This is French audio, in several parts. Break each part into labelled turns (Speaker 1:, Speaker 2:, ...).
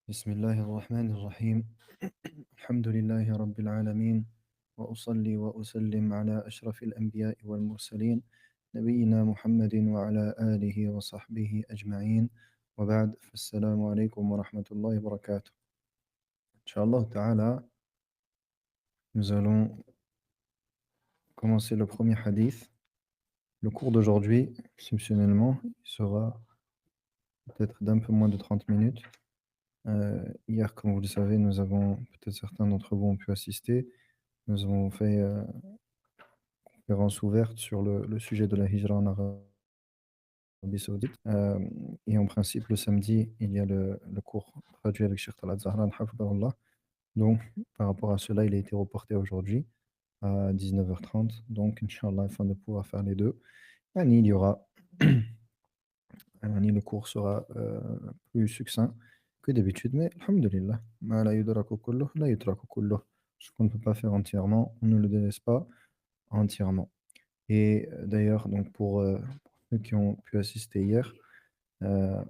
Speaker 1: بسم الله الرحمن الرحيم الحمد لله رب العالمين وأصلي وأسلم على أشرف الأنبياء والمرسلين نبينا محمد وعلى آله وصحبه أجمعين وبعد فالسلام عليكم ورحمة الله وبركاته Inch'Allah Ta'ala, nous allons commencer le premier hadith. Le cours d'aujourd'hui, exceptionnellement, il sera peut-être d'un peu moins de 30 minutes. Hier, comme vous le savez, nous avons, peut-être certains d'entre vous ont pu assister, nous avons fait une conférence ouverte sur le sujet de la hijra en Arabie Saoudite. Et en principe, le samedi, il y a le cours traduit avec Cheikh Talat Zahran, hafidahullah. Donc, par rapport à cela, il a été reporté aujourd'hui à 19h30. Donc, Inch'Allah, afin de pouvoir faire les deux, il y aura le cours sera plus succinct que d'habitude, mais alhamdulillah, ma la yudraku kulluh, la yutraku kulluh. Ce qu'on ne peut pas faire entièrement, on ne le délaisse pas entièrement. Et d'ailleurs, donc pour ceux qui ont pu assister hier, euh,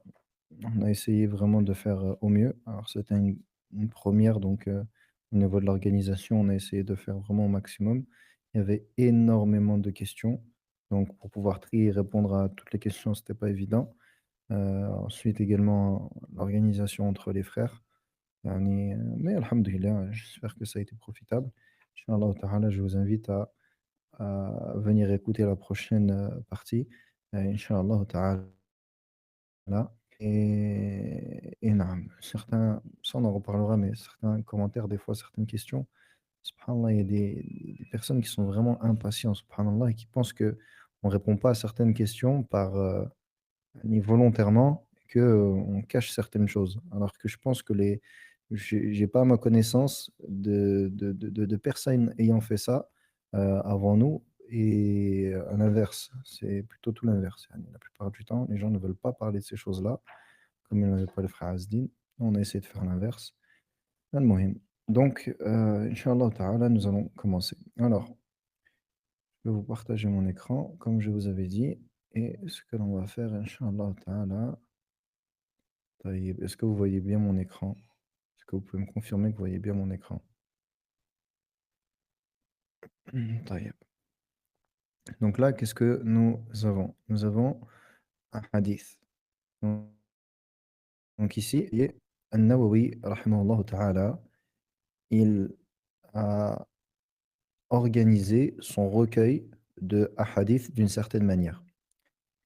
Speaker 1: on a essayé vraiment de faire au mieux. Alors c'était une première, donc au niveau de l'organisation, on a essayé de faire vraiment au maximum. Il y avait énormément de questions, donc pour pouvoir trier et répondre à toutes les questions, c'était pas évident. Ensuite également l'organisation entre les frères. Mais alhamdulillah, j'espère que ça a été profitable. Inch'Allah ta'ala, je vous invite à venir écouter la prochaine partie, Inch'Allah ta'ala. Et naam, certains, ça on en reparlera, mais certains commentaires, des fois, certaines questions, subhanallah, il y a des personnes qui sont vraiment impatientes, subhanallah, et qui pensent qu'on ne répond pas à certaines questions ni volontairement qu'on cache certaines choses. Alors que je pense que j'ai pas à ma connaissance de personnes ayant fait ça avant nous. Et à l'inverse, c'est plutôt tout l'inverse. La plupart du temps, les gens ne veulent pas parler de ces choses-là, comme il n'avait pas le frère Asdin. On a essayé de faire l'inverse. Al-Muhim. Donc, Inch'Allah Ta'ala, nous allons commencer. Alors, je vais vous partager mon écran, comme je vous avais dit. Et ce que l'on va faire, Inch'Allah Ta'ala, Taïb. Est-ce que vous voyez bien mon écran? Est-ce que vous pouvez me confirmer que vous voyez bien mon écran? Taïb. Donc là, qu'est-ce que nous avons? Nous avons un hadith. Donc ici, il y a An-Nawawi, rahimahullah ta'ala, il a organisé son recueil de hadith d'une certaine manière.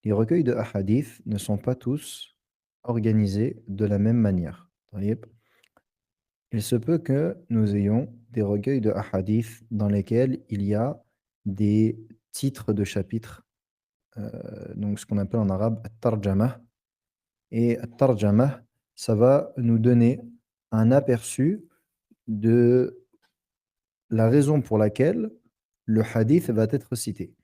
Speaker 1: Les recueils de hadith ne sont pas tous organisés de la même manière. Taïb. Il se peut que nous ayons des recueils de hadith dans lesquels il y a des titres de chapitres, donc ce qu'on appelle en arabe at-tarjama. Et at-tarjama, ça va nous donner un aperçu de la raison pour laquelle le hadith va être cité.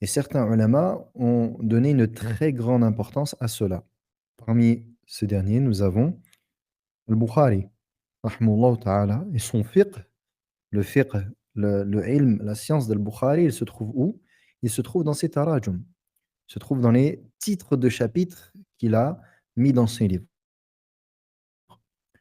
Speaker 1: Et certains ulama ont donné une très grande importance à cela. Parmi ces derniers, nous avons al-Bukhari, rahimahullah ta'ala, et son fiqh. Le fiqh, le ilm, la science d'Al-Bukhari, il se trouve où? Il se trouve dans ses tarajum. Il se trouve dans les titres de chapitres qu'il a mis dans ses livres.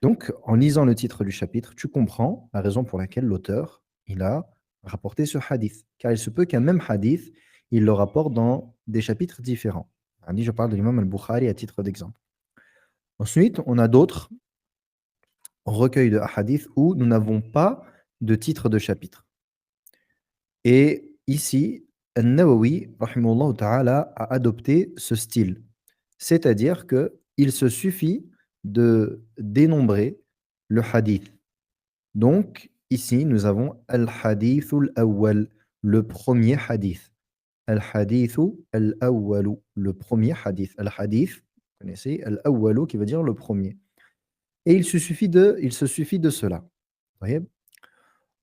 Speaker 1: Donc, en lisant le titre du chapitre, tu comprends la raison pour laquelle l'auteur, il a rapporté ce hadith. Car il se peut qu'un même hadith, il le rapporte dans des chapitres différents. Je parle de l'imam Al-Bukhari à titre d'exemple. Ensuite, on a d'autres recueils de hadith où nous n'avons pas de titre de chapitre. Et ici, An-Nawawi, rahimahullah ta'ala, a adopté ce style. C'est-à-dire qu'il se suffit de dénombrer le hadith. Donc, ici, nous avons Al-Hadithul Awwal, le premier hadith. Al-Hadithu Al-Awwalu, le premier hadith. Al-Hadith, vous connaissez, Al-Awwalu qui veut dire le premier. Et il se suffit de cela. Vous voyez.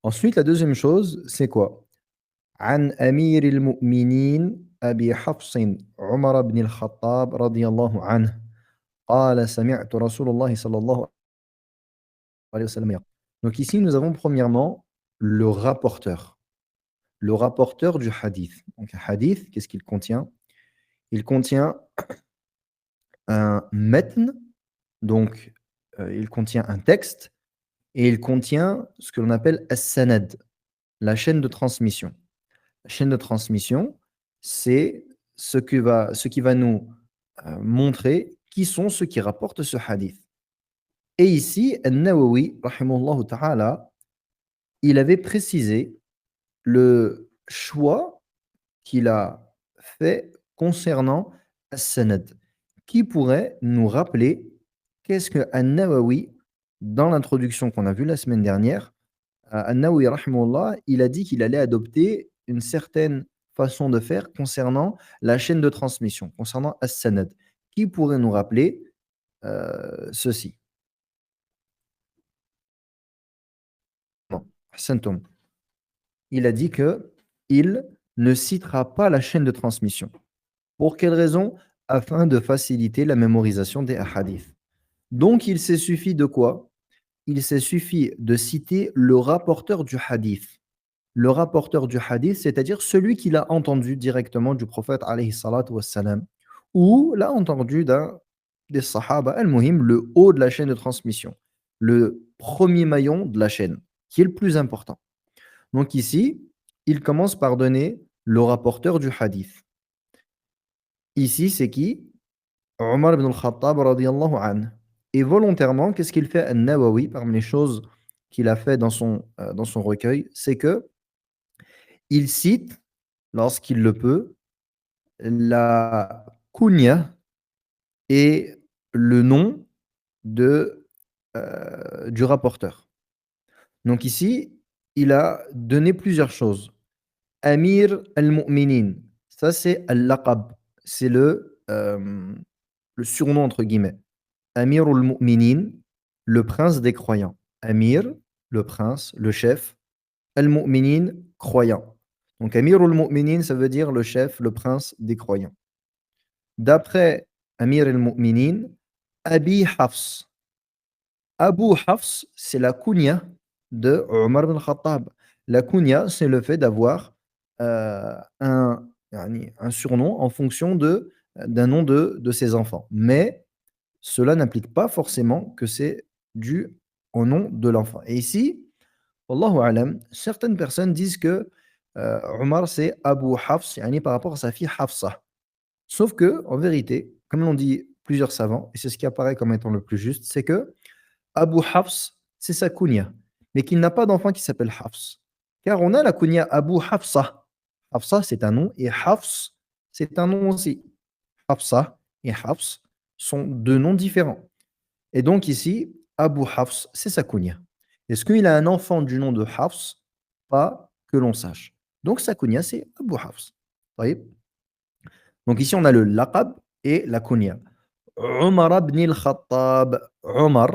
Speaker 1: Ensuite, la deuxième chose, c'est quoi? عن أمير المؤمنين أبي حفص عمر بن الخطاب رضي الله عنه قال سمعت رسول الله صلى الله عليه وسلم يقول. Donc ici, nous avons premièrement le rapporteur du hadith. Donc un hadith, qu'est-ce qu'il contient? Il contient un matn, donc il contient un texte et il contient ce que l'on appelle as-sanad, la chaîne de transmission. La chaîne de transmission, c'est ce qui va nous, montrer qui sont ceux qui rapportent ce hadith. Et ici, An-Nawawi rahimahullahu ta'ala, il avait précisé le choix qu'il a fait concernant as-sanad, qui pourrait nous rappeler qu'est-ce que An-Nawawi, dans l'introduction qu'on a vue la semaine dernière, An-Nawawi rahimahullah, il a dit qu'il allait adopter une certaine façon de faire concernant la chaîne de transmission, concernant as-sanad, qui pourrait nous rappeler, ceci. Non, ahsantum. Il a dit que il ne citera pas la chaîne de transmission. Pour quelle raison? Afin de faciliter la mémorisation des hadiths. Donc il s'est suffi de quoi? Il s'est suffi de citer le rapporteur du hadith. Le rapporteur du hadith, c'est-à-dire celui qui l'a entendu directement du prophète alayhi salatu wassalam, ou l'a entendu d'un des sahaba, al-muhim, le haut de la chaîne de transmission, le premier maillon de la chaîne, qui est le plus important. Donc ici, il commence par donner le rapporteur du hadith. Ici, c'est qui? Omar ibn al-Khattab radiyallahu anhu. Et volontairement, qu'est-ce qu'il fait An-Nawawi parmi les choses qu'il a fait dans son recueil, c'est que il cite, lorsqu'il le peut, la kunya et le nom de, du rapporteur. Donc ici, il a donné plusieurs choses. Amir al-Mu'minin, ça c'est al-laqab, c'est le surnom entre guillemets. Amir al-Mu'minin, le prince des croyants. Amir, le prince, le chef. Al-Mu'minin, croyant. Donc Amir al-Mu'minin, ça veut dire le chef, le prince des croyants. D'après Amir al-Mu'minin, Abi Hafs. Abu Hafs, c'est la kunya de Omar ibn Khattab. La kunya, c'est le fait d'avoir un surnom en fonction d'un nom de ses enfants. Mais cela n'implique pas forcément que c'est dû au nom de l'enfant. Et ici, Wallahu alam, certaines personnes disent que Omar c'est Abu Hafs, yani par rapport à sa fille Hafsa. Sauf que, en vérité, comme l'ont dit plusieurs savants, et c'est ce qui apparaît comme étant le plus juste, c'est que Abu Hafs, c'est sa kunya, mais qu'il n'a pas d'enfant qui s'appelle Hafs. Car on a la kunya Abu Hafsa. Hafsa, c'est un nom, et Hafs, c'est un nom aussi. Hafsa et Hafs sont deux noms différents. Et donc ici, Abu Hafs, c'est sa kunya. Est-ce qu'il a un enfant du nom de Hafs? Pas que l'on sache. Donc sa kunya, c'est Abu Hafs. Taïb. Donc ici, on a le laqab et la kunya. Omar ibn al-Khattab. Omar,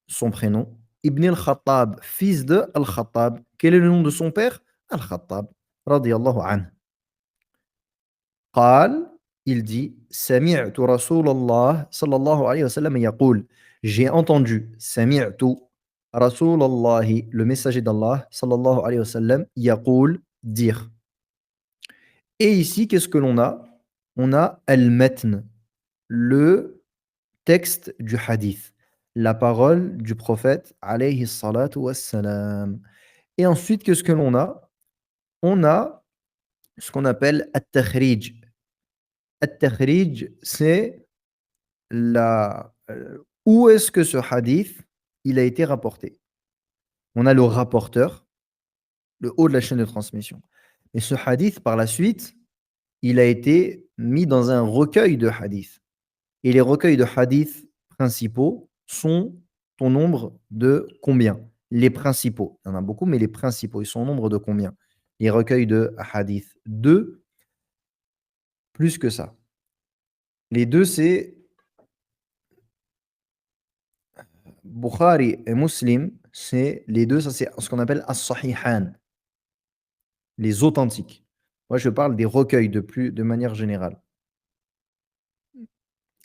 Speaker 1: son prénom. Ibn al-Khattab, fils de al-Khattab. Quel est le nom de son père? Al-Khattab. Radiallahu anhu. قال, il dit, سمعت رسول الله صلى الله عليه وسلم يقول, j'ai entendu, سمعت رسول الله, le messager d'Allah صلى الله عليه وسلم, يقول, dire. Et ici, qu'est-ce que l'on a? On a al-matn, le texte du hadith, la parole du prophète alayhi salatu wassalam. Et ensuite, qu'est-ce que l'on a? On a ce qu'on appelle at-takhrij. At-takhrij, c'est où est-ce que ce hadith il a été rapporté. On a le rapporteur, le haut de la chaîne de transmission. Et ce hadith, par la suite, il a été mis dans un recueil de hadiths. Et les recueils de hadiths principaux sont au nombre de combien? Les principaux. Il y en a beaucoup, mais les principaux, ils sont au nombre de combien? Les recueils de hadiths. Deux, plus que ça. Les deux, c'est Bukhari et Muslim, c'est les deux, ça c'est ce qu'on appelle as-sahihan, les authentiques. Moi, je parle des recueils de manière générale.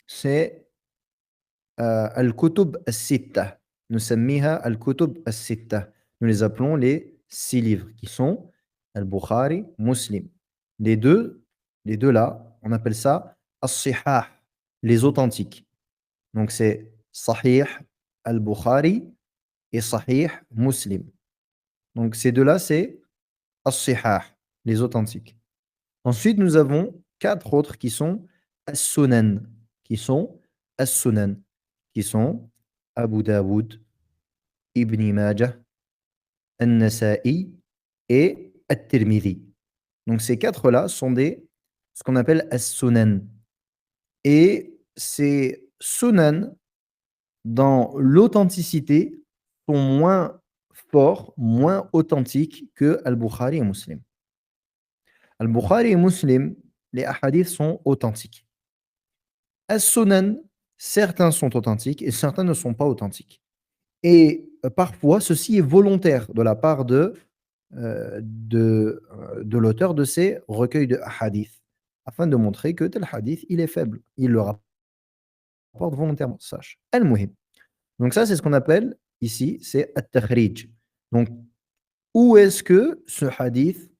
Speaker 1: C'est al-kutub as-sitta. Nous sammiha al-kutub as-sitta. Nous les appelons les 6 livres qui sont al-Bukhari, Muslim. Les deux là, on appelle ça as-sihah, les authentiques. Donc c'est sahih al-Bukhari et Sahih Muslim. Donc ces deux-là, c'est as-Sihah, les authentiques. Ensuite, nous avons 4 autres qui sont as-Sunan, qui sont as-Sunan, qui sont Abu Daoud, Ibn Majah, An-Nasa'i et At-Tirmidhi. Donc ces 4-là sont ce qu'on appelle as-Sunan. Et ces Sunan, dans l'authenticité, sont moins forts, moins authentiques que Al-Bukhari et Muslim. Al-Bukhari et Muslim, les hadiths sont authentiques. As-Sunan, certains sont authentiques et certains ne sont pas authentiques. Et parfois, ceci est volontaire de la part de l'auteur de ces recueils de hadiths, afin de montrer que tel hadith, il est faible. Il le rapporte volontairement, sache. Al-Muhim. Donc ça, c'est ce qu'on appelle ici, c'est at-takhrij. Donc, où est-ce que ce hadith,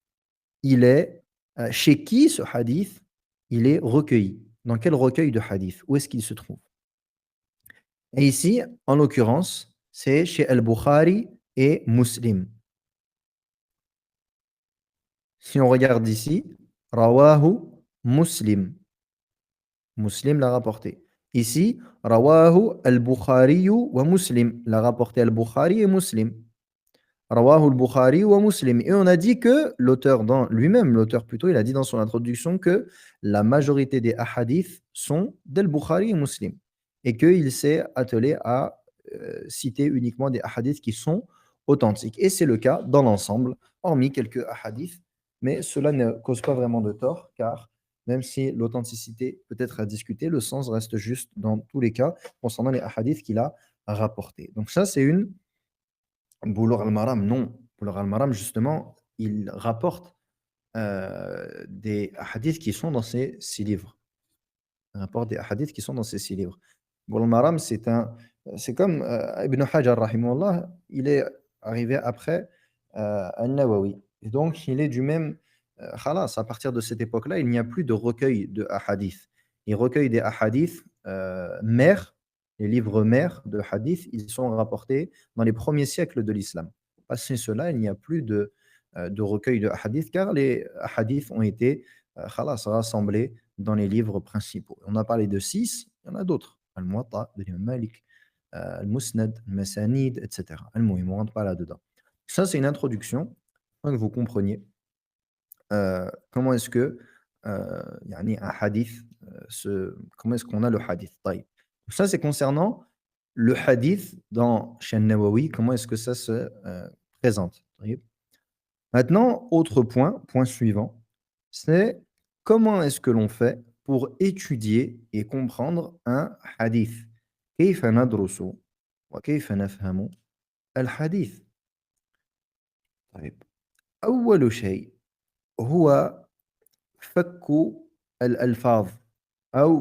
Speaker 1: il est, chez qui ce hadith, il est recueilli? Dans quel recueil de hadith? Où est-ce qu'il se trouve? Et ici, en l'occurrence, c'est chez Al-Bukhari et Muslim. Si on regarde ici, Rawahu Muslim. Muslim l'a rapporté. Ici, Rawahu Al-Bukhari wa Muslim. L'a rapporté Al-Bukhari et Muslim. Rawahu al-Bukhari wa Muslim. Et on a dit que l'auteur, dans lui-même, l'auteur plutôt, il a dit dans son introduction que la majorité des ahadiths sont d'Al-Bukhari et Muslim. Et qu'il s'est attelé à citer uniquement des ahadiths qui sont authentiques. Et c'est le cas dans l'ensemble, hormis quelques ahadiths. Mais cela ne cause pas vraiment de tort, car même si l'authenticité peut être à discuter, le sens reste juste dans tous les cas concernant les hadiths qu'il a rapportés. Donc ça, c'est une Boulough al-Maram, non. Boulough al-Maram, justement, il rapporte des hadiths qui sont dans ces 6 livres. Il rapporte des hadiths qui sont dans ces 6 livres. Boulough al-Maram, c'est comme Ibn Hajar, rahimahullah, il est arrivé après An-Nawawi. Et donc, il est du même. Khalas, à partir de cette époque-là, il n'y a plus de recueil de hadiths. Les recueils des hadiths mères, les livres mères de hadiths, ils sont rapportés dans les premiers siècles de l'islam. Passé cela, il n'y a plus de recueil de hadiths car les hadiths ont été khalas, rassemblés dans les livres principaux. On a parlé de 6, il y en a d'autres. Al-Muwatta, l'Imam Malik, Al-Musnad, Al-Masanid, etc. Al-Muhim, on ne rentre pas là-dedans. Ça, c'est une introduction pour que vous compreniez comment est-ce que yani un hadith, comment est-ce qu'on a le hadith. طيب. Ça, c'est concernant le hadith dans Shan Nawawi, comment est-ce que ça se présente. طيب. Maintenant, autre point, point suivant, c'est comment est-ce que l'on fait pour étudier et comprendre un hadith. كيف ندرس وكيف نفهم الحديث. طيب. أول شيء هو فك الألفاظ أو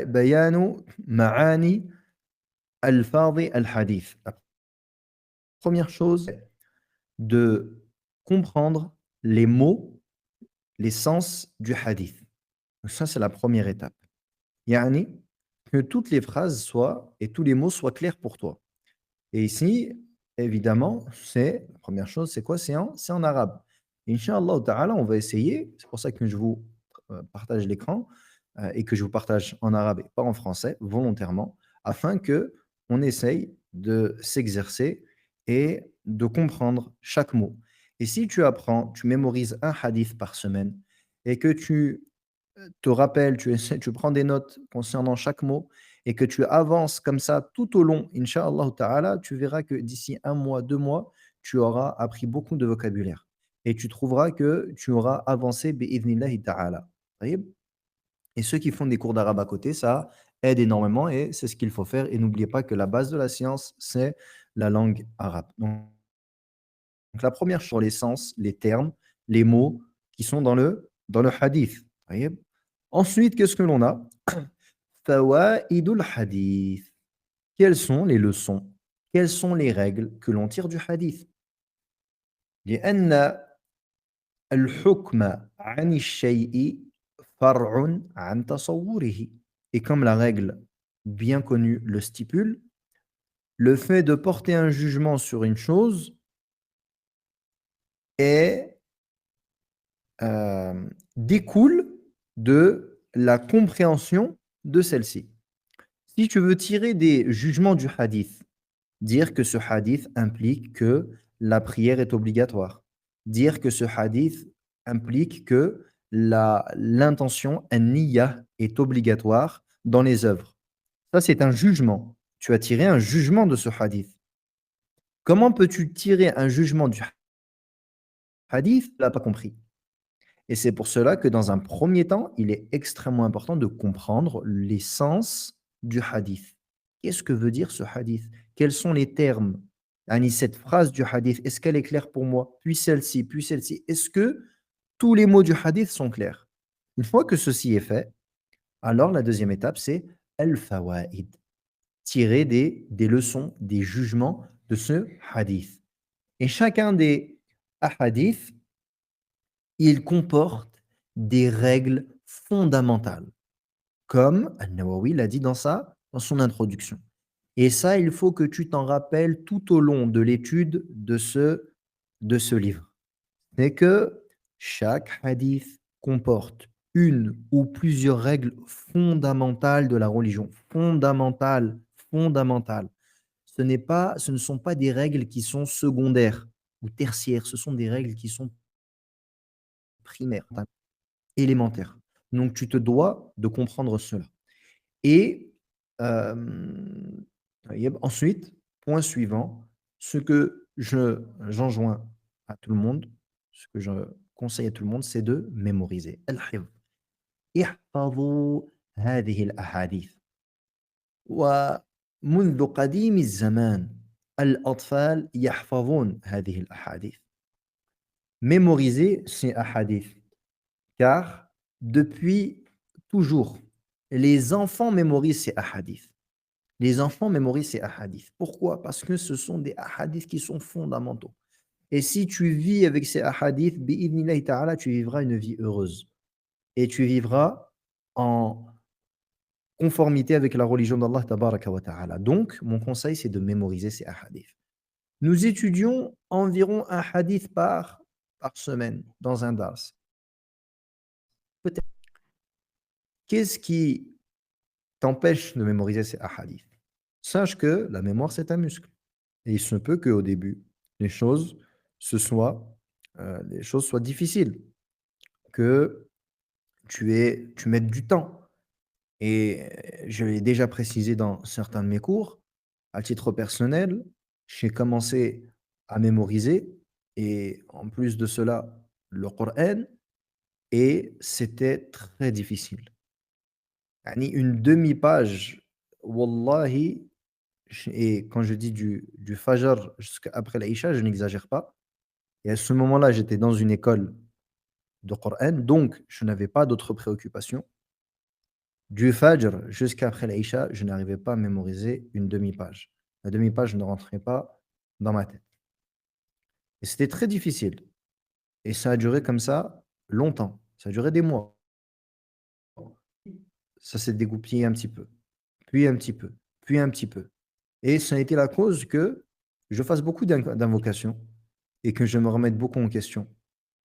Speaker 1: بيان معاني ألفاظ الحديث. La première chose, de comprendre les mots, les sens du hadith. Donc ça, c'est la première étape. Yani, que toutes les phrases soient et tous les mots soient clairs pour toi. Et ici, évidemment, c'est la première chose, c'est quoi? C'est en arabe. Inch'Allah ta'ala, on va essayer, c'est pour ça que je vous partage l'écran et que je vous partage en arabe et pas en français, volontairement, afin que on essaye de s'exercer et de comprendre chaque mot. Et si tu apprends, tu mémorises un hadith par semaine et que tu te rappelles, tu prends des notes concernant chaque mot et que tu avances comme ça tout au long, Inch'Allah ta'ala, tu verras que d'ici 1 mois, 2 mois, tu auras appris beaucoup de vocabulaire. Et tu trouveras que tu auras avancé bi'idhnillahi ta'ala. Taïb. Et ceux qui font des cours d'arabe à côté, ça aide énormément et c'est ce qu'il faut faire. Et n'oubliez pas que la base de la science, c'est la langue arabe. Donc la première chose, sur les sens, les termes, les mots qui sont dans le hadith. Taïb. Ensuite, qu'est-ce que l'on a? Fawaidul hadith. Quelles sont les leçons? Quelles sont les règles que l'on tire du hadith? لأن الحكم عن الشيء فرع عن تصوره. Et comme la règle bien connue le stipule, le fait de porter un jugement sur une chose est, découle de la compréhension de celle-ci. Si tu veux tirer des jugements du hadith, dire que ce hadith implique que la prière est obligatoire, dire que ce hadith implique que l'intention, an-niyya, est obligatoire dans les œuvres. Ça, c'est un jugement. Tu as tiré un jugement de ce hadith. Comment peux-tu tirer un jugement du hadith? Tu l'as pas compris. Et c'est pour cela que dans un premier temps, il est extrêmement important de comprendre l'essence du hadith. Qu'est-ce que veut dire ce hadith? Quels sont les termes? Yani, cette phrase du hadith, est-ce qu'elle est claire pour moi? Puis celle-ci, puis celle-ci. Est-ce que tous les mots du hadith sont clairs? Une fois que ceci est fait, alors la deuxième étape, c'est al-fawaid. Tirer des leçons, des jugements de ce hadith. Et chacun des hadiths, il comporte des règles fondamentales, comme Al-Nawawi l'a dit dans son introduction. Et ça, il faut que tu t'en rappelles tout au long de l'étude de ce livre. C'est que chaque hadith comporte une ou plusieurs règles fondamentales de la religion. Fondamentales, fondamentales. Ce ne sont pas des règles qui sont secondaires ou tertiaires, ce sont des règles qui sont primaires, élémentaires. Donc tu te dois de comprendre cela. Et ensuite, point suivant, ce que j'enjoins à tout le monde, ce que je conseille à tout le monde, c'est de mémoriser. الحفظ. احفظوا هذه الأحاديث. ومنذ قديم الزمان الأطفال يحفظون هذه الأحاديث. Mémoriser ces ahadith, car depuis toujours, les enfants mémorisent ces ahadiths. Les enfants mémorisent ces ahadiths. Pourquoi? Parce que ce sont des ahadiths qui sont fondamentaux. Et si tu vis avec ces ahadiths, bi'idhnillahi ta'ala, tu vivras une vie heureuse. Et tu vivras en conformité avec la religion d'Allah tabaraka wa ta'ala. Donc, mon conseil, c'est de mémoriser ces ahadiths. Nous étudions environ un hadith par semaine dans un dars. Peut-être. Qu'est-ce qui t'empêche de mémoriser ces ahadiths? Sache que la mémoire, c'est un muscle. Et il se peut qu'au début, les choses, les choses soient difficiles, que tu mettes du temps. Et je l'ai déjà précisé dans certains de mes cours, à titre personnel, j'ai commencé à mémoriser, et en plus de cela, le Coran, et c'était très difficile. Yani une demi-page, wallahi, et quand je dis du Fajr jusqu'à après l'Aïcha, je n'exagère pas. Et à ce moment-là, j'étais dans une école de Coran, donc je n'avais pas d'autres préoccupations. Du Fajr jusqu'à après l'Aïcha, je n'arrivais pas à mémoriser une demi-page. La demi-page ne rentrait pas dans ma tête. Et c'était très difficile. Et ça a duré comme ça longtemps. Ça a duré des mois. Ça s'est dégoupillé un petit peu, puis un petit peu, puis un petit peu. Et ça a été la cause que je fasse beaucoup d'invocations et que je me remette beaucoup en question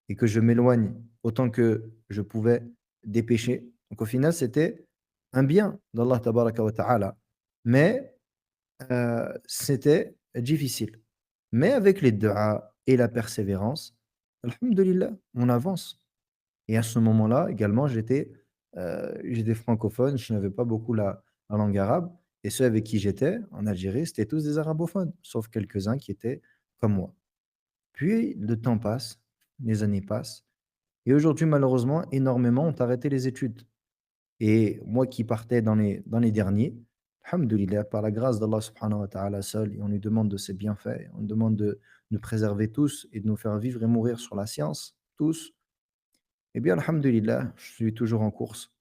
Speaker 1: et que je m'éloigne autant que je pouvais des péchés. Donc au final, c'était un bien d'Allah tabaraka wa ta'ala. Mais c'était difficile. Mais avec les du'a et la persévérance, alhamdulillah, on avance. Et à ce moment-là, également, j'étais francophone, je n'avais pas beaucoup la langue arabe. Et ceux avec qui j'étais en Algérie, c'était tous des arabophones, sauf quelques-uns qui étaient comme moi. Puis le temps passe, les années passent. Et aujourd'hui, malheureusement, énormément ont arrêté les études. Et moi qui partais dans les derniers, alhamdoulilah, par la grâce d'Allah subhanahu wa ta'ala seul, et on lui demande de ses bienfaits, on lui demande de nous préserver tous et de nous faire vivre et mourir sur la science, tous. Eh bien, alhamdoulilah, je suis toujours en course.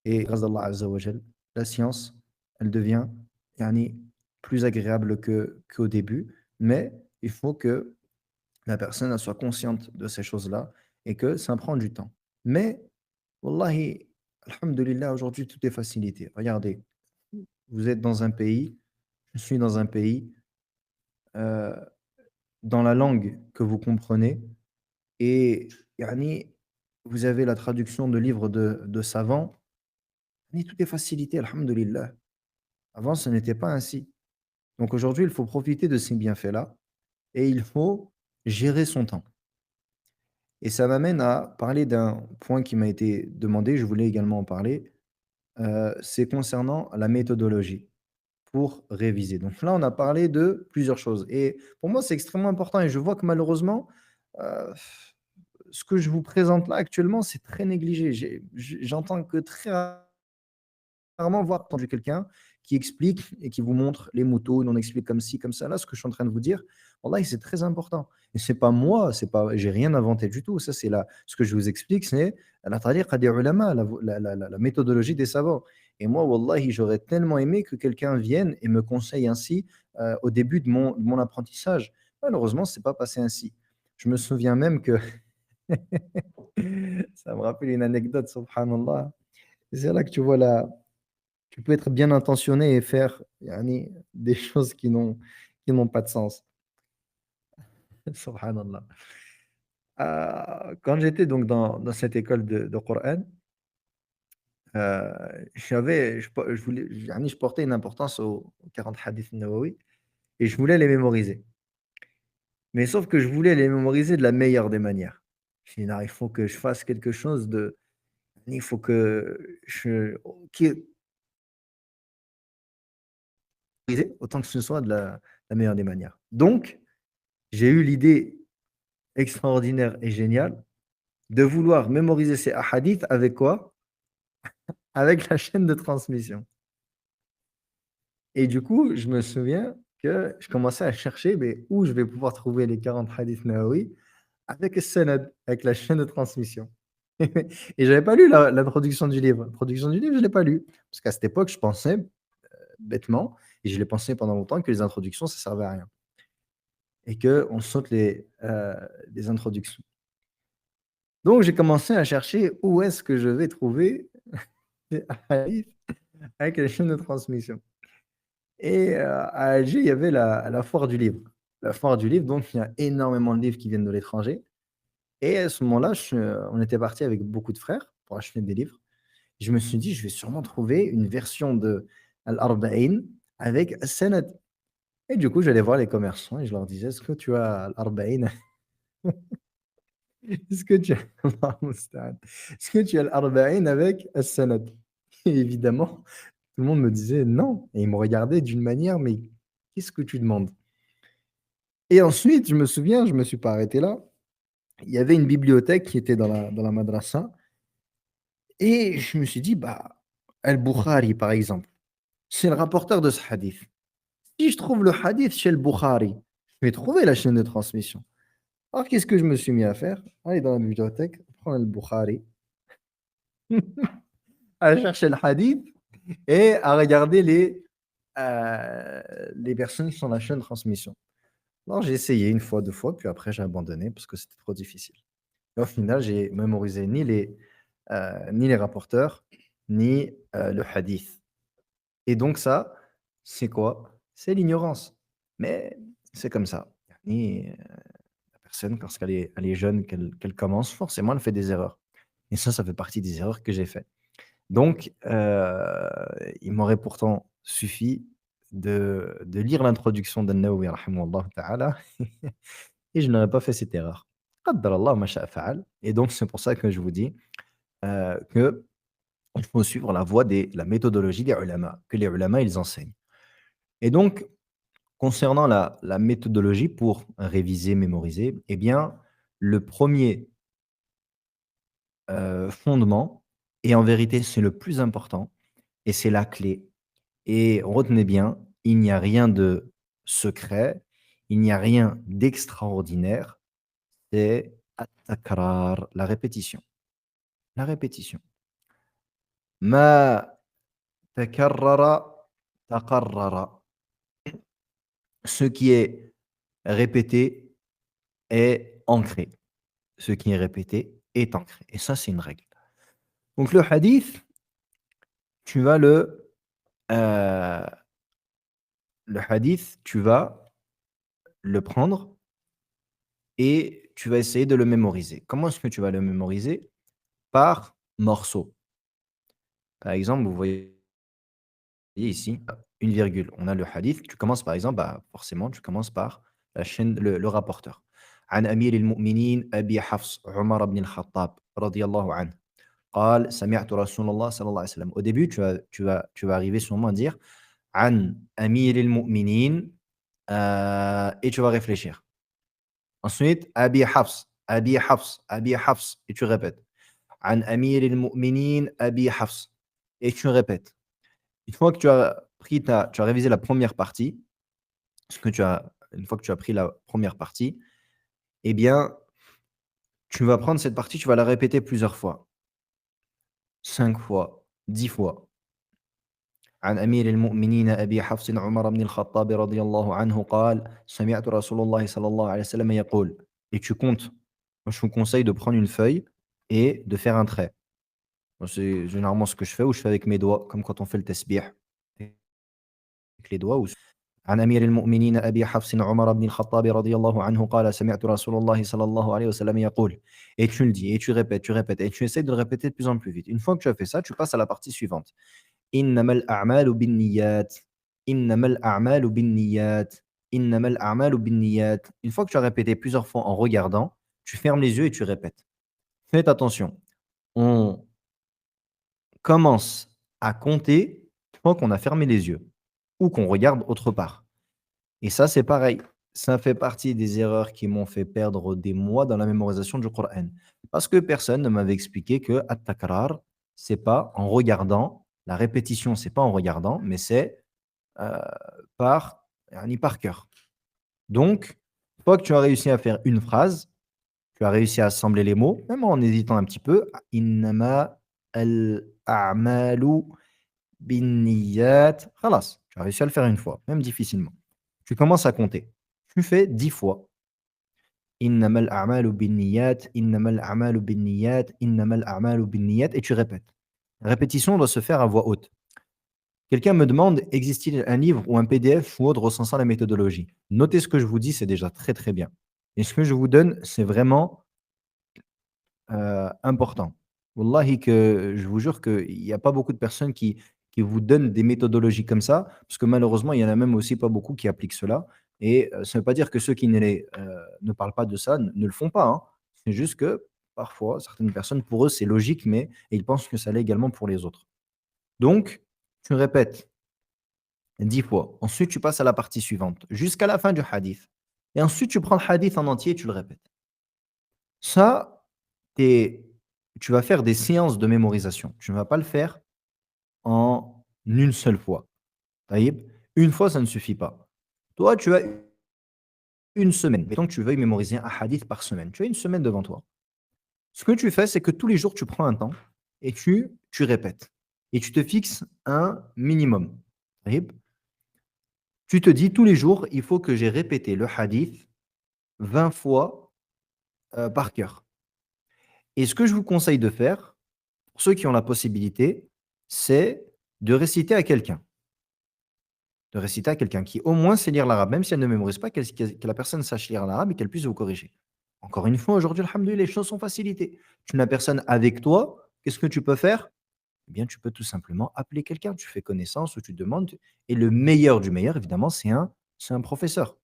Speaker 1: Et grâce à Allah Azza wa Jal, la science, elle devient yani, plus agréable qu'au début, mais il faut que la personne elle soit consciente de ces choses-là et que ça prend du temps. Mais, wallahi, alhamdulillah, aujourd'hui, tout est facilité. Regardez, vous êtes dans un pays, je suis dans un pays, heu, dans la langue que vous comprenez et yani, vous avez la traduction de livres de savants, et tout est facilité, alhamdoulilah. Avant, ce n'était pas ainsi. Donc aujourd'hui, il faut profiter de ces bienfaits-là et il faut gérer son temps. Et ça m'amène à parler d'un point qui m'a été demandé, je voulais également en parler, c'est concernant la méthodologie pour réviser. Donc là, on a parlé de plusieurs choses et pour moi, c'est extrêmement important et je vois que malheureusement, heu, ce que je vous présente là actuellement, c'est très négligé. J'entends que très rarement voir entendu quelqu'un qui explique et qui vous montre les moutons, on explique comme ci, comme ça. Là, ce que je suis en train de vous dire, wallahi, c'est très important. Et c'est pas moi, c'est pas, j'ai rien inventé du tout. Ça, c'est là, ce que je vous explique, c'est la tariqa des ulama, la méthodologie des savants. Et moi, wallahi, j'aurais tellement aimé que quelqu'un vienne et me conseille ainsi au début de mon apprentissage. Malheureusement, c'est pas passé ainsi. Je me souviens même que ça me rappelle une anecdote, subhanallah. C'est là que tu vois tu peux être bien intentionné et faire yani, des choses qui n'ont pas de sens. Subhanallah. Quand j'étais donc dans cette école de Coran, je voulais, yani, je portais une importance aux 40 hadiths nawawi et je voulais les mémoriser. Mais sauf que je voulais les mémoriser de la meilleure des manières. Je dis, non, il faut que je fasse quelque chose de. Il faut que je. Qui, autant que ce soit de la meilleure des manières. Donc, j'ai eu l'idée extraordinaire et géniale de vouloir mémoriser ces hadiths avec quoi? Avec la chaîne de transmission. Et du coup, je me souviens que je commençais à chercher mais où je vais pouvoir trouver les 40 hadiths Nawawi avec le sanad, avec la chaîne de transmission. Et j'avais pas lu l'introduction du livre. L'introduction du livre, je l'ai pas lu. Parce qu'à cette époque, je pensais bêtement, et je l'ai pensé pendant longtemps, que les introductions, ça servait à rien. Et qu'on saute les introductions. Donc, j'ai commencé à chercher où est-ce que je vais trouver les hadiths avec la chaîne de transmission. Et à Alger, il y avait la foire du livre. La foire du livre, donc il y a énormément de livres qui viennent de l'étranger. Et à ce moment-là, on était parti avec beaucoup de frères pour acheter des livres. Je me suis dit: «Je vais sûrement trouver une version de Al-Arba'in avec As-Sanad» et du coup, j'allais voir les commerçants et je leur disais: «Est-ce que tu as Al-Arba'in? Est-ce que tu as» Allahu mousta'an. «Est-ce que tu as Al-Arba'in avec As-Sanad?» Et évidemment, tout le monde me disait: «Non» et ils me regardaient d'une manière: «Mais qu'est-ce que tu demandes?» Et ensuite, je me souviens, je me suis pas arrêté là. Il y avait une bibliothèque qui était dans la madrasa et je me suis dit: «Bah, Al-Bukhari, par exemple, c'est le rapporteur de ce hadith. Si je trouve le hadith chez Al-Bukhari, je vais trouver la chaîne de transmission». Alors qu'est-ce que je me suis mis à faire? Aller dans la bibliothèque, prendre Al-Bukhari, à chercher le hadith et à regarder les personnes qui sont dans la chaîne de transmission. Alors j'ai essayé une fois, 2 fois, puis après j'ai abandonné parce que c'était trop difficile. Et au final, j'ai mémorisé ni les rapporteurs, ni le hadith. Et donc ça, c'est quoi? C'est l'ignorance. Mais c'est comme ça. Yani, la personne, lorsqu'elle est jeune, qu'elle commence, forcément, elle fait des erreurs. Et ça fait partie des erreurs que j'ai faites. Donc, il m'aurait pourtant suffi de lire l'introduction d'An-Nawawi rahimahullah ta'ala et je n'aurais pas fait cette erreur. Qaddar Allah ma sha'a fa'al et donc c'est pour ça que je vous dis, que il faut suivre la méthodologie des ulama, que les ulama ils enseignent. Et donc, concernant la méthodologie pour réviser, mémoriser, eh bien, le premier fondement et en vérité, c'est le plus important et c'est la clé et retenez bien, il n'y a rien de secret, il n'y a rien d'extraordinaire, c'est at-takrar, la répétition. La répétition. Ma takarrara taqarrara. Ce qui est répété est ancré. Ce qui est répété est ancré. Et ça, c'est une règle. Donc le hadith, tu vas heu, le hadith, tu vas le prendre et tu vas essayer de le mémoriser. Comment est-ce que tu vas le mémoriser? Par morceaux. Par exemple, vous voyez ici une virgule. On a le hadith. Tu commences par exemple, bah, forcément, tu commences par la chaîne, le rapporteur. عن أمير المؤمنين أبي حفص عمر بن الخطاب رضي الله عنه قال سمعت رسول الله صلى الله عليه وسلم. Au début, tu vas arriver sûrement à dire عن أمير المؤمنين et tu vas réfléchir. Ensuite, Abi Hafs, Abi Hafs, Abi Hafs, et tu répètes. An Amir al-Mu'minin, Abi Hafs, et tu répètes. Une fois que tu as révisé la première partie, une fois que tu as pris la première partie, eh bien, tu vas prendre cette partie, tu vas la répéter plusieurs fois. 5 fois, 10 fois. عن أمير المؤمنين أبي حفص عمر بن الخطاب رضي الله عنه قال سمعت رسول الله صلى الله عليه وسلم يقول. Et tu comptes. Moi, je vous conseille de prendre une feuille et de faire un trait. Moi, c'est généralement ce que je fais, ou je fais avec mes doigts, comme quand on fait le tasbih avec les doigts. عن أمير المؤمنين أبي حفص عمر بن الخطاب رضي الله عنه قال سمعت رسول الله صلى الله عليه وسلم يقول. Et tu le dis, et tu répètes, et tu essaies de le répéter de plus en plus vite. Une fois que tu as fait ça, tu passes à la partie suivante. إنما الأعمال بالنيات إنما الأعمال بالنيات إنما الأعمال بالنيات. Une fois que tu as répété plusieurs fois en regardant, tu fermes les yeux et tu répètes. Faites attention, on commence à compter une fois qu'on a fermé les yeux ou qu'on regarde autre part. Et ça, c'est pareil. Ça fait partie des erreurs qui m'ont fait perdre des mois dans la mémorisation du Coran. Parce que personne ne m'avait expliqué que at-takrar, c'est pas en regardant, la répétition, c'est pas en regardant, mais c'est euh, par cœur. Donc, une fois que tu as réussi à faire une phrase, tu as réussi à assembler les mots, même en hésitant un petit peu. Innama al-a'malu bin-niyyat. Khalas, tu as réussi à le faire une fois, même difficilement. Tu commences à compter. Tu fais 10 fois. Innama al-a'malu bin-niyyat, innama al-a'malu bin-niyyat, innama al-a'malu bin-niyyat, et tu répètes. La répétition doit se faire à voix haute. Quelqu'un me demande, existe-t-il un livre ou un PDF ou autre recensant la méthodologie? Notez ce que je vous dis, c'est déjà très très bien. Et ce que je vous donne, c'est vraiment important. Wallahi que je vous jure qu'il y a pas beaucoup de personnes qui vous donnent des méthodologies comme ça, parce que malheureusement, il y en a même aussi pas beaucoup qui appliquent cela. Et ça ne veut pas dire que ceux qui ne parlent pas de ça ne le font pas, hein. C'est juste que parfois, certaines personnes, pour eux, c'est logique, mais ils pensent que ça l'est également pour les autres. Donc, tu répètes 10 fois. Ensuite, tu passes à la partie suivante, jusqu'à la fin du hadith. Et ensuite, tu prends le hadith en entier et tu le répètes. Ça, tu vas faire des séances de mémorisation. Tu ne vas pas le faire en une seule fois. Taïb, une fois, ça ne suffit pas. Toi, tu as une semaine. Mettons que tu veuilles mémoriser un hadith par semaine. Tu as une semaine devant toi. Ce que tu fais, c'est que tous les jours, tu prends un temps et tu répètes. Et tu te fixes un minimum. Taïb. Tu te dis tous les jours, il faut que j'ai répété le hadith 20 fois par cœur. Et ce que je vous conseille de faire, pour ceux qui ont la possibilité, c'est de réciter à quelqu'un. De réciter à quelqu'un qui au moins sait lire l'arabe, même si elle ne mémorise pas, que la personne sache lire l'arabe et qu'elle puisse vous corriger. Encore une fois, aujourd'hui, alhamdoulilah, les choses sont facilitées. Tu n'as personne avec toi, qu'est-ce que tu peux faire? Eh bien, tu peux tout simplement appeler quelqu'un. Tu fais connaissance ou tu demandes. Et le meilleur du meilleur, évidemment, c'est un professeur.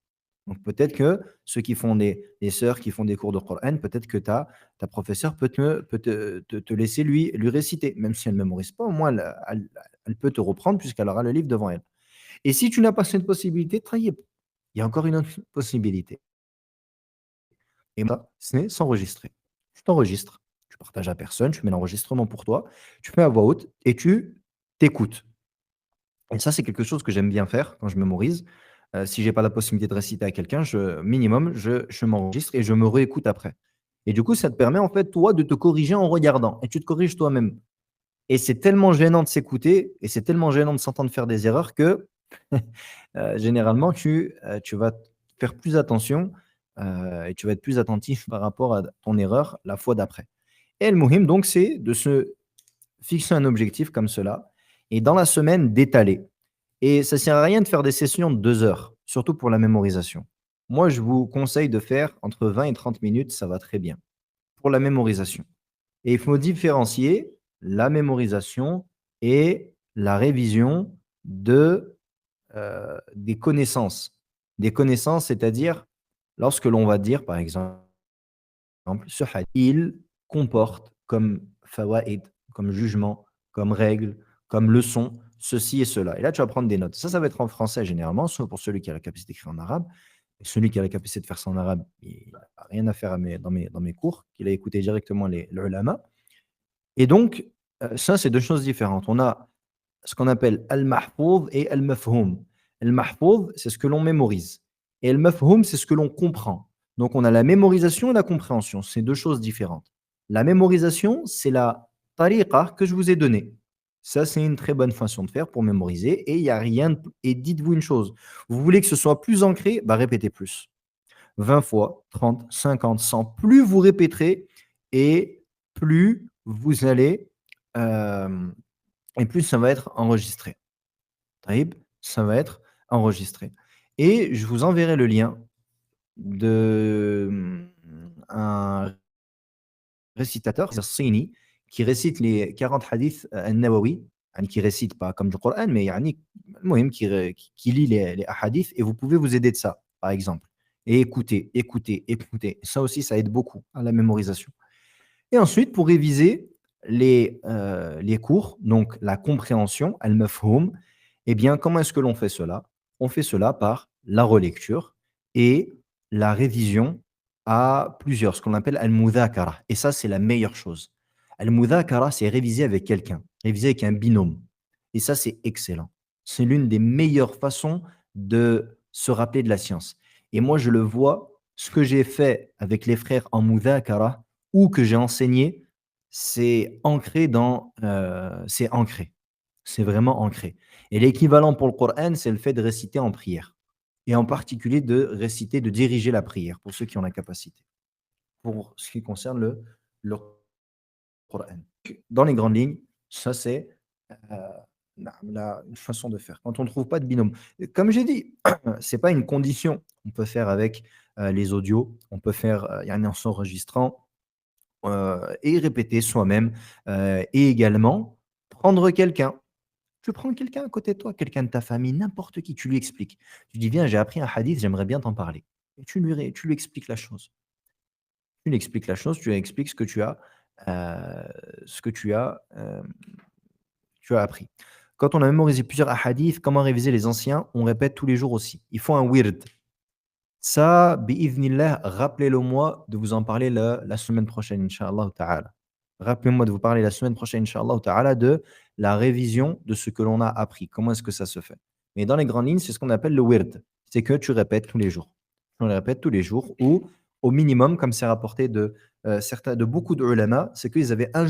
Speaker 1: Donc peut-être que ceux qui font des sœurs qui font des cours de Coran, peut-être que ta professeure peut te laisser lui réciter. Même si elle ne mémorise pas, au moins elle peut te reprendre puisqu'elle aura le livre devant elle. Et si tu n'as pas cette possibilité, taïeb, il y a encore une autre possibilité. Et moi, c'est s'enregistrer. Tu t'enregistres, tu partages à personne, tu mets l'enregistrement pour toi, tu mets à voix haute et tu t'écoutes. Et ça, c'est quelque chose que j'aime bien faire quand je mémorise. Si j'ai pas la possibilité de réciter à quelqu'un, minimum, je m'enregistre et je me réécoute après. Et du coup, ça te permet en fait, toi, de te corriger en regardant et tu te corriges toi-même. Et c'est tellement gênant de s'écouter et c'est tellement gênant de s'entendre faire des erreurs que généralement, tu vas faire plus attention et tu vas être plus attentif par rapport à ton erreur la fois d'après. Et le muhim, donc, c'est de se fixer un objectif comme cela et dans la semaine, d'étaler. et ça sert à rien de faire des sessions de 2 heures, surtout pour la mémorisation. Moi, je vous conseille de faire entre 20 et 30 minutes, ça va très bien, pour la mémorisation. Et il faut différencier la mémorisation et la révision de, des connaissances. Des connaissances, c'est-à-dire lorsque l'on va dire, par exemple, ce hadith, il comporte comme fawaïd, comme jugement, comme règle, comme leçon, ceci et cela. Et là, tu vas prendre des notes. Ça va être en français généralement, sauf pour celui qui a la capacité d'écrire en arabe. Et celui qui a la capacité de faire ça en arabe, il n'a rien à faire dans mes cours, qu'il a écouté directement les ulama. Et donc, ça, c'est 2 choses différentes. On a ce qu'on appelle al-mahfouz et al-mafhoum. Al-mahfouz, c'est ce que l'on mémorise et al-mafhoum, c'est ce que l'on comprend. Donc on a la mémorisation et la compréhension, c'est 2 choses différentes. La mémorisation, c'est la tariqa que je vous ai donnée. Ça, c'est une très bonne façon de faire pour mémoriser et il y a rien de et dites-vous une chose, vous voulez que ce soit plus ancré, bah, répétez plus. 20 fois, 30, 50, 100, plus vous répéterez et plus vous allez, hem et plus ça va être enregistré. Taïb, ça va être enregistré et je vous enverrai le lien de, un récitateur, c'est Sini, qui récite les 40 hadiths an-Nawawi, yani qui récite pas comme du Coran, mais yani المهم qui lit les hadiths et vous pouvez vous aider de ça, par exemple et écouter, écouter, écouter. Ça aussi, ça aide beaucoup à la mémorisation. Et ensuite, pour réviser les cours, donc la compréhension, al-mafhoum, eh bien, comment est-ce que l'on fait cela? On fait cela par la relecture et la révision à plusieurs, ce qu'on appelle al-mudhakara. Et ça, c'est la meilleure chose. Al-mudhakara, c'est réviser avec quelqu'un, réviser avec un binôme. Et ça, c'est excellent. C'est l'une des meilleures façons de se rappeler de la science. Et moi, je le vois, ce que j'ai fait avec les frères en mudhakara, ou que j'ai enseigné, c'est ancré dans, c'est ancré. C'est vraiment ancré et l'équivalent pour le Coran, c'est le fait de réciter en prière et en particulier de réciter, de diriger la prière pour ceux qui ont la capacité, pour ce qui concerne le Coran. Dans les grandes lignes, ça c'est, heu, la une façon de faire. Quand on ne trouve pas de binôme. Comme j'ai dit, c'est pas une condition. On peut faire avec, les audios, on peut faire, en s'enregistrant. Et répéter soi-même, et également prendre quelqu'un. Tu prends quelqu'un à côté de toi, quelqu'un de ta famille, n'importe qui, tu lui expliques. Tu dis: «Viens, j'ai appris un hadith, j'aimerais bien t'en parler» et tu lui expliques la chose. Tu lui expliques la chose, tu lui expliques ce que tu as appris. Quand on a mémorisé plusieurs hadiths, comment réviser les anciens? On répète tous les jours aussi. Il faut un wird. Ça, bi'idhnillah, rappelez-le-moi de vous en parler la semaine prochaine, inch'Allah ta'ala. Rappelez-moi de vous parler la semaine prochaine, inch'Allah ta'ala, de la révision de ce que l'on a appris. Comment est-ce que ça se fait? Mais dans les grandes lignes, c'est ce qu'on appelle le wird. C'est que tu répètes tous les jours. Tu le répètes tous les jours ou au minimum, comme c'est rapporté de beaucoup de ulama, c'est qu'ils avaient un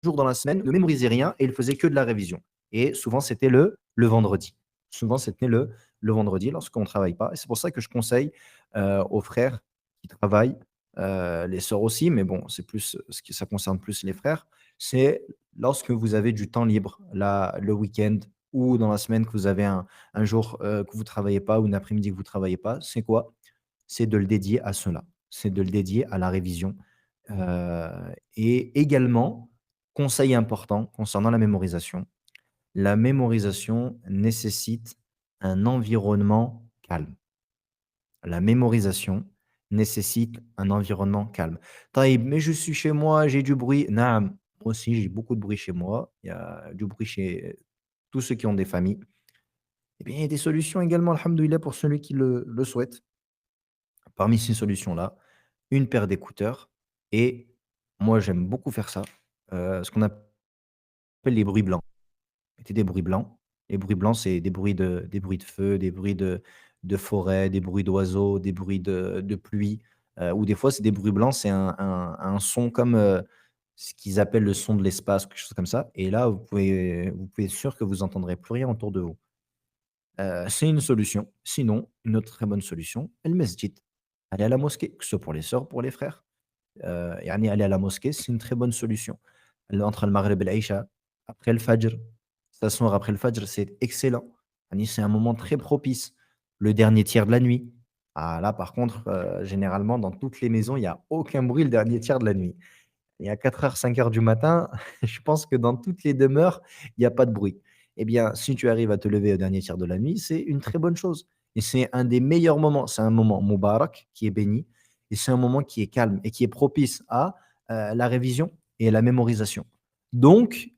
Speaker 1: jour dans la semaine, ne mémorisaient rien et ils faisaient que de la révision. Et souvent, c'était le vendredi. Souvent, c'était le vendredi lorsqu'on ne travaille pas. Et c'est pour ça que je conseille aux frères qui travaillent, les sœurs aussi, mais bon, c'est plus ce qui ça concerne plus les frères, c'est lorsque vous avez du temps libre, là, le week-end ou dans la semaine que vous avez un jour que vous ne travaillez pas ou une après-midi que vous ne travaillez pas, c'est quoi? C'est de le dédier à cela. C'est de le dédier à la révision. Et également, conseil important concernant la mémorisation nécessite un environnement calme. La mémorisation nécessite un environnement calme. Taïb, mais je suis chez moi, j'ai du bruit. Naam, moi aussi, j'ai beaucoup de bruit chez moi. Il y a du bruit chez tous ceux qui ont des familles. Eh bien, il y a des solutions également, alhamdoulilah, pour celui qui le souhaite. Parmi ces solutions-là, une paire d'écouteurs et moi, j'aime beaucoup faire ça, ce qu'on appelle les bruits blancs. Mettez des bruits blancs. Les bruits blancs, c'est des bruits de feu, des bruits de forêt, des bruits d'oiseaux, des bruits de pluie, ou des fois, c'est des bruits blancs, c'est un son comme, ce qu'ils appellent le son de l'espace, quelque chose comme ça et là, vous pouvez être sûr que vous entendrez plus rien autour de vous. C'est une solution. Sinon, une autre très bonne solution, el mesjid. Aller à la mosquée, que ce soit pour les sœurs, pour les frères. يعني aller à la mosquée, c'est une très bonne solution. Entre le maghrib et l'isha, après le fajr, s'asseoir après le fajr, c'est excellent. Yani, c'est un moment très propice. Le dernier tiers de la nuit. Ah là, par contre, généralement, dans toutes les maisons, il y a aucun bruit le dernier tiers de la nuit. Et à 4 heures, 5 heures du matin, je pense que dans toutes les demeures, il y a pas de bruit. Eh bien, si tu arrives à te lever au dernier tiers de la nuit, c'est une très bonne chose et c'est un des meilleurs moments. C'est un moment moubarak qui est béni et c'est un moment qui est calme et qui est propice à, la révision et la mémorisation. Donc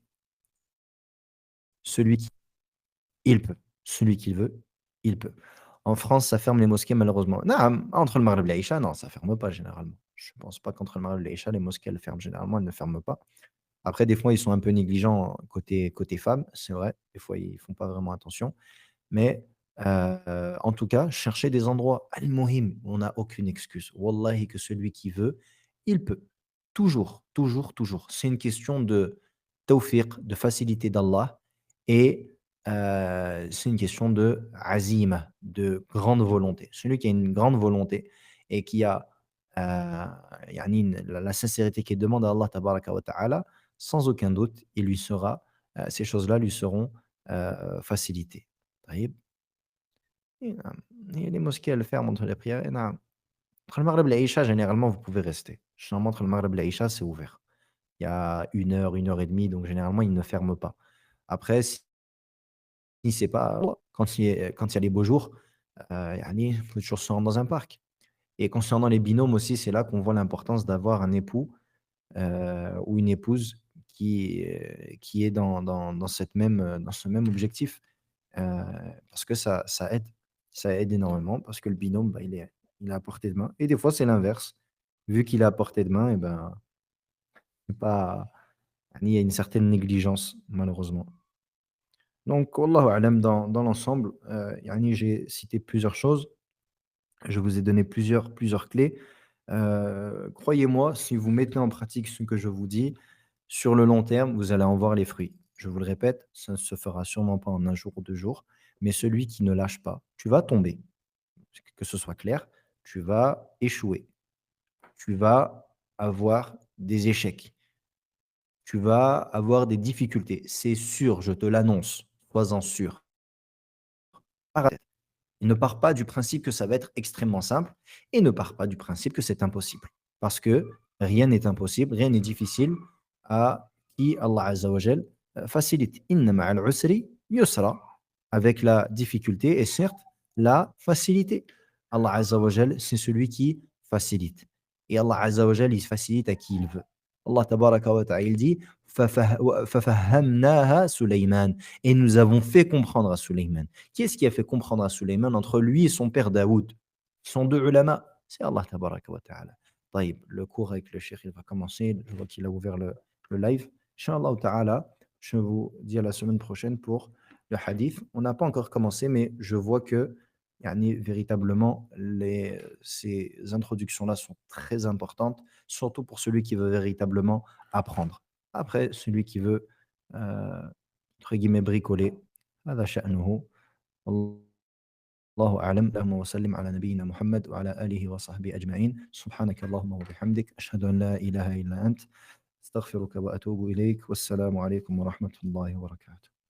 Speaker 1: celui qui il peut, celui qui veut, il peut. En France, ça ferme les mosquées malheureusement. Naam, entre le maghrib et l'Aïcha, non, ça ferme pas généralement. Je pense pas qu'entre le maghrib et l'Aïcha, les mosquées, elles ferment généralement, elles ne ferment pas. Après, des fois, ils sont un peu négligents côté femmes, c'est vrai. Des fois, ils font pas vraiment attention. Mais, en tout cas, chercher des endroits al-Muhim, on n'a aucune excuse. Wallahi que celui qui veut, il peut. Toujours, toujours, toujours. C'est une question de tawfiq, de facilité d'Allah et c'est une question de azima, de grande volonté. Celui qui a une grande volonté et qui a, yani la sincérité qu'il demande à Allah tabaraka wa ta'ala, sans aucun doute, il lui sera, ces choses-là lui seront, facilitées. طيب. Et et les mosquées, elles ferment entre les prières et نعم. Entre le maghreb et l'Aïcha, généralement, vous pouvez rester. Généralement, entre le maghreb et l'Aïcha, c'est ouvert. Il y a 1 heure et demie, donc généralement, ils ne ferment pas. Après, si c'est pas quand il y a les beaux jours, yani, faut toujours se rendre dans un parc. Et concernant les binômes aussi, c'est là qu'on voit l'importance d'avoir un époux, ou une épouse qui est dans cette même, dans ce même objectif. Heu, parce que ça aide. Ça aide énormément parce que le binôme, bah, il est à portée de main et des fois, c'est l'inverse. Vu qu'il est à portée de main et ben, c'est pas il y a une certaine négligence malheureusement. Donc wallahu a'lam dans l'ensemble, yani j'ai cité plusieurs choses. Je vous ai donné plusieurs clés. Croyez-moi, si vous mettez en pratique ce que je vous dis, sur le long terme, vous allez en voir les fruits. Je vous le répète, ça ne se fera sûrement pas en 1 jour ou 2 jours, mais celui qui ne lâche pas, tu vas tomber, que ce soit clair, tu vas échouer, tu vas avoir des échecs, tu vas avoir des difficultés. C'est sûr, je te l'annonce, sois-en sûr. Ne pars pas du principe que ça va être extrêmement simple et ne pars pas du principe que c'est impossible. Parce que rien n'est impossible, rien n'est difficile à qui Allah Azza wa Jal facilite. Inna ma'al usri yusra. Avec la difficulté et certes la facilité. Allah Azza wa Jal, c'est celui qui facilite. Et Allah Azza wa Jal, il facilite à qui il veut. Allah Tabaraka wa Ta'ala, il dit فَفَهَّمْنَاهَا Sulaiman. Et nous avons fait comprendre à Sulaiman. Qui est-ce qui a fait comprendre à Sulaiman entre lui et son père Daoud? Ce sont 2 ulama, c'est Allah tabaraka wa ta'ala. طيب, le cours avec le cheikh, il va commencer. Je vois qu'il a ouvert le live. Inch'Allah ta'ala, je vous dis à la semaine prochaine pour le hadith. On n'a pas encore commencé, mais je vois que yani, véritablement, ces introductions-là sont très importantes, surtout pour celui qui veut véritablement apprendre. Après, celui qui veut, entre guillemets, bricoler, هذا شأنه. الله أعلم. اللهم وسلم على نبينا محمد وعلى آله وصحبه أجمعين. سبحانك اللهم وبحمدك أشهد أن لا إله إلا أنت أستغفرك وأتوب إليك والسلام عليكم ورحمة الله وبركاته.